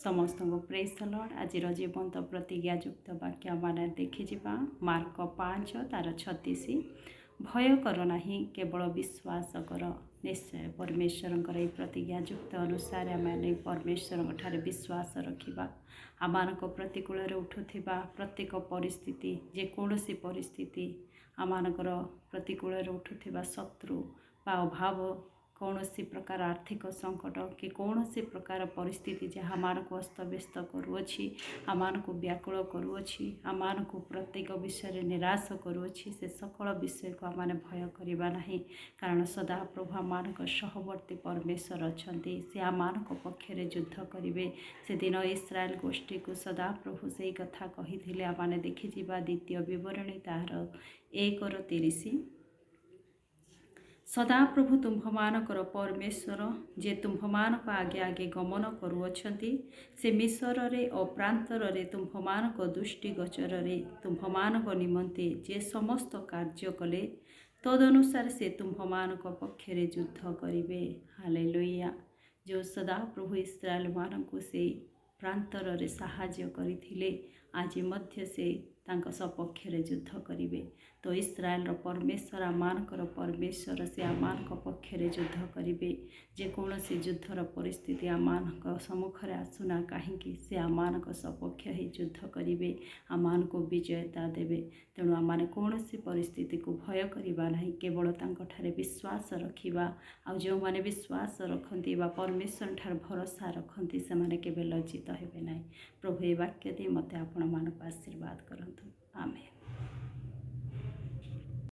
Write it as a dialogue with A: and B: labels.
A: समस्त को praise the Lord. आज जीवंत प्रतिज्ञायुक्त वाक्य आम देखिजा मार्क 5 तार 36 भय कर नहीं केवल विश्वास कर। निश्चय परमेश्वर ये प्रतिज्ञायुक्त अनुसार आम परमेश्वर ठारे विश्वास रखा। आम प्रतिकूल उठुवा प्रत्येक परिस्थिति जेकोसी परिस्थिति आम प्रतिकूल उठुवा शत्रु बा अभाव कौन सी प्रकार आर्थिक संकट कि कौन सी प्रकार परिस्थिति जहाँ आम को अस्तव्यस्त करुच्छी आम को व्याकुल करुच्छी आम को प्रत्येक विषय निराश करुच्छी से सकल विषय को आम भय करवा नहीं। कारण सदा प्रभु आम सहवर्ती परमेश्वर अच्छा से आम पक्षरे युद्ध करेंगे। से दिन इस्राएल गोष्ठी को सदा प्रभु से कथा कही आम देखिजा द्वितीय विवरणी तार 1:30 सदा प्रभु तुम्भमानकर परमेश्वर जे तुम्भमानक आगे आगे गमन करुअछंती से मिसर रे अप्रांतर रे तुम्भमानक दुष्टि गोचर रे तुम्भमानक निमंते जे समस्त कार्य कले तदनुसार से तुम्भमानक पक्षरे युद्ध करिवे। हालेलुया। जो सदा प्रभु इस्राएल मानकु से प्रांतर रे साहाय्य करिथिले आज मध्य से तांको सपक्षरे युद्ध करिवे। तो इस्राएल परमेश्वर आमानकर परमेश्वर से आमानक पक्षरे युद्ध करिवे। जेकोसी युद्धर परिस्थिति आमानक सम्मुखरे आसुना कहीं से आमानक सपक्ष ही युद्ध करिवे आमानक विजयता देवे। तेणु आमाने कौनसी परिस्थिति को भय करवा नहीं केवल तांको विश्वास रखिबा। आ जो माने विश्वास रखती बा परमेश्वर ठार भरोसा रखती से माने केबे लज्जित हेबे नहीं। प्रभु ए वाक्य दे मते आपण मानक आशीर्वाद करंतु। आमेन।